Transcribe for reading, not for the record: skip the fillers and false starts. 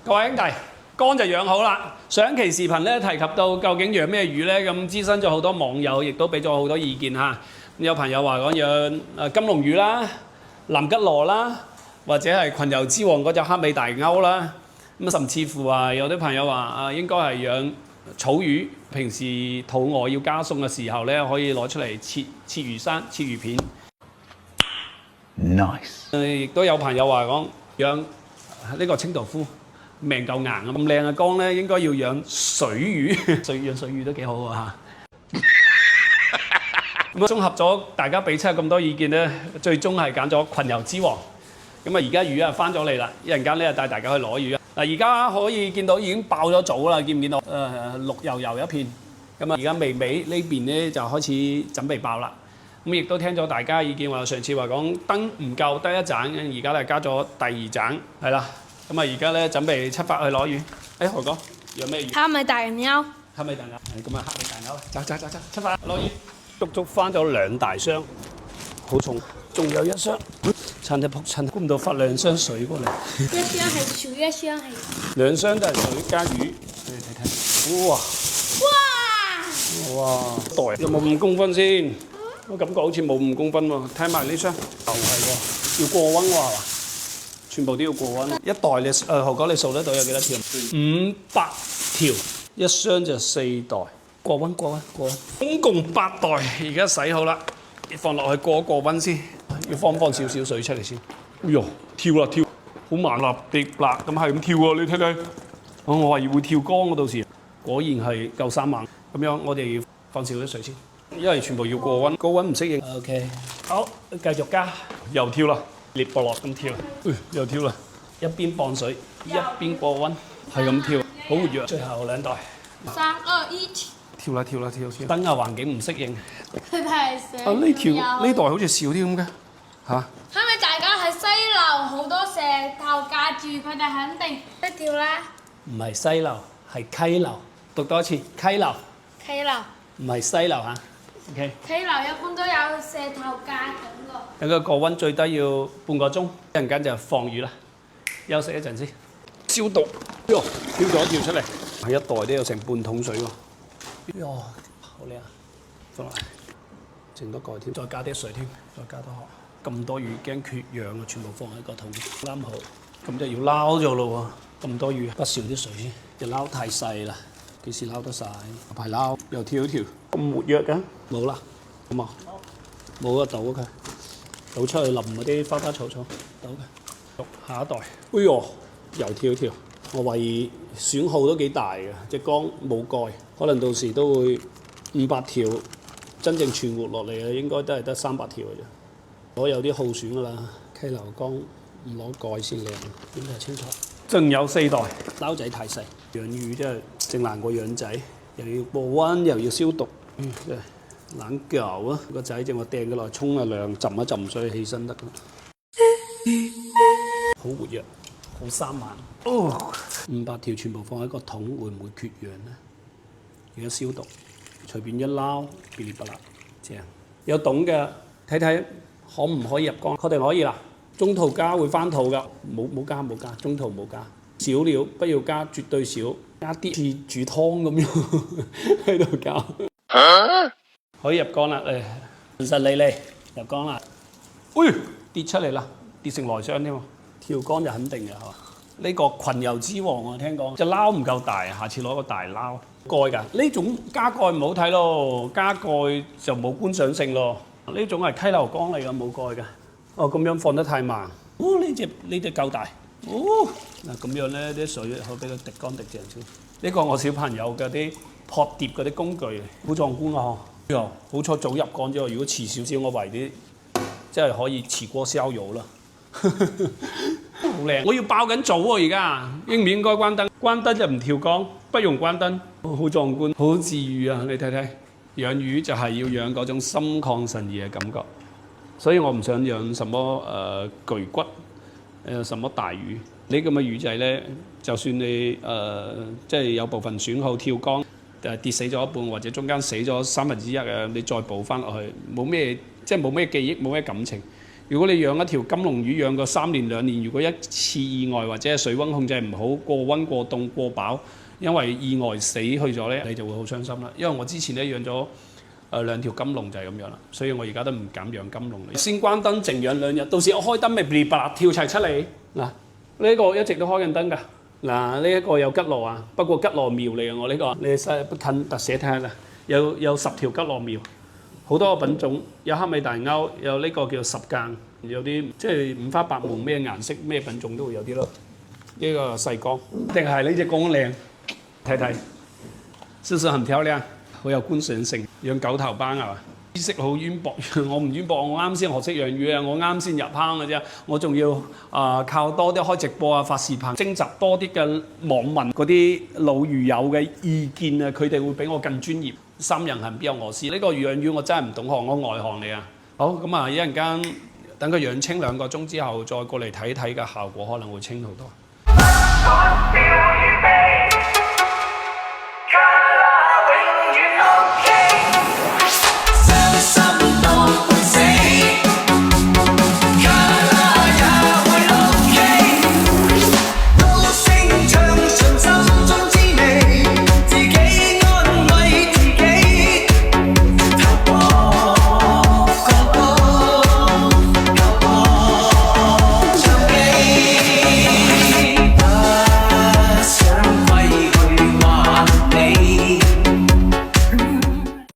各位兄弟，缸就養好啦。上期視頻咧提及到究竟養咩魚咧，咁諮詢咗好多網友，亦都俾咗好多意見嚇。有朋友話講養金龍魚啦、南吉螺啦，或者係群遊之王嗰隻黑尾大鷗啦。咁甚至乎話有啲朋友話應該係養草魚，平時肚餓要加餸嘅時候咧，可以攞出嚟切魚生、切魚片。Nice。亦都有朋友話講養呢個清道夫。命夠硬咁靚嘅缸咧，應該要養水魚，養水魚都幾好喎嚇。咁綜合咗大家俾出咁多意見咧，最終係揀咗群遊之王。咁啊，而家魚啊翻咗嚟啦，一陣間咧帶大家去攞魚啊。嗱，而家可以見到已經爆咗藻啦，見唔見到？綠油油一片。咁啊，而家尾呢邊咧就開始準備爆啦。咁亦都聽咗大家意見話，上次話講燈唔夠得一盞，而家咧加咗第二盞，係啦。咁啊，而家咧準備出發去攞魚。何哥，養咩魚？黑尾大鷗。黑尾大鷗。咁啊，黑尾大鷗，走，出發攞魚。足翻咗2大箱，好重，仲有1箱。趁得仆親，估唔到發2箱水過嚟。一箱係水，一箱係。2箱都係水加魚，俾你睇睇。哇！袋有冇5公分先？我感覺好似冇5公分喎。睇埋呢箱，就係喎，要過溫喎係嘛？全部都要過溫。一袋你何哥你數得到有幾多條？500條，一箱就4袋。過溫，總共8袋。而家洗好啦，放落去過溫先。要放少少水出嚟先。哎呦，跳，好猛立地辣咁係咁跳喎！你睇睇。我話會跳缸嗰到時，果然係夠3猛。咁樣我哋要放少啲水先，因為全部要過溫，高溫唔適應。OK， 好，繼續加，又跳啦。裂波落咁跳，又跳啦！一邊磅水，一邊過溫，係咁跳，好活躍。最後2袋。3、2、1，跳啦！燈啊環境唔適應。佢係想。呢袋好似少啲咁嘅嚇。係咪大家喺西樓好多石頭架住，佢哋肯定識跳啦？唔係西樓，係溪流。讀多一次，溪流。溪流。唔係西樓嚇。OK。溪流一般都有石頭架咁個。等佢過溫最低要半個鐘，一陣間就放魚啦。休息一陣先，消毒。喲，跳咗跳出嚟，係一袋都有成半桶水喎。喲，好靚啊！放落嚟，整多蓋添，再加啲水添，再加多殼。咁多魚驚缺氧啊，全部放喺個桶啱好。咁就要撈咗咯喎，咁多魚，不少啲水先，隻撈太細啦，幾時撈得晒？排撈又跳一跳，咁活躍嘅，冇啦，好嘛？冇啊，倒佢。倒出去淋嗰啲花花草草，倒嘅。下一袋，哎呦，又跳一跳。我懷疑損耗都幾大嘅，隻缸冇蓋，可能到時都會500條真正存活落嚟嘅，應該都係得300條嘅啫。我有啲耗損㗎啦，溪流缸唔攞蓋先靚，點睇清楚？仲有4袋，撈仔太細，養魚真係正難過養仔，又要過溫又要消毒，真係。懶舊啊！個仔正話掟佢落嚟沖下涼，浸一浸水起身得啦。好活躍，好3猛。哦，500條全部放喺個桶，會唔會缺氧呢？而家消毒，隨便一撈，噼里啪啦，正。有桶嘅，睇睇可唔可以入缸？確定可以啦。中途加會翻肚㗎，冇加，中途冇加。少料不要加，絕對少，加啲似煮湯咁樣喺度搞。可以入缸啦，順順利利入缸啦。跌出嚟啦，跌成內箱添喎。跳缸就肯定嘅係嘛？呢個群遊之王我聽講隻撈唔夠大，下次攞個大撈蓋㗎。呢種加蓋唔好睇咯，加蓋就冇觀賞性咯。呢種係溪流缸嚟㗎，冇蓋㗎。咁樣放得太慢。呢隻夠大。嗱咁樣咧啲水可俾佢滴乾滴淨先。呢個我小朋友嘅啲撲碟嗰啲工具，好壯觀啊！好彩早入缸之後，如果遲少少，我為啲即係可以遲過燒油啦。好靚！我要爆緊藻喎，而家應唔應該關燈？關燈就唔跳缸，不用關燈。好壯觀，好治癒啊！你睇睇，養魚就係要養嗰種心曠神怡嘅感覺。所以我唔想養什麼巨骨，什麼大魚。呢咁嘅魚仔咧，就算你即係有部分損耗跳缸。跌死咗一半，或者中間死咗1/3你再補翻落去，冇咩記憶，冇咩感情。如果你養一條金龍魚養個3年2年，如果一次意外或者係水溫控制唔好，過溫過凍過飽，因為意外死去咗咧，你就會好傷心啦。因為我之前咧養咗2條金龍就係咁樣啦，所以我而家都唔敢養金龍。先關燈靜養2日，到時我開燈咪噼哩啪啦跳齊出嚟嗱。呢個一直都開緊燈㗎。嗱，呢一個有吉羅啊，不過吉羅苗嚟嘅我呢個，你近特寫睇下啦，有10條吉羅苗，好多個品種，有黑尾大鈎，有呢個叫10間，有啲即係五花八門，咩顏色咩品種都會有啲咯。呢個細缸，定係呢隻缸靚，睇睇，是不是很漂亮？好有觀賞性，養9頭班係嘛？知識好淵博，我唔淵博，我啱先學識養魚啊，我啱先入坑嘅啫，我仲要靠多啲開直播啊、發視頻，徵集多啲嘅網民嗰啲老魚友嘅意見啊，佢哋會比我更專業。3人行必有我師，呢個養魚我真係唔懂行，我外行嚟啊。好，咁啊，一陣間等佢養清2個鐘之後，再過嚟睇睇嘅效果可能會清好多。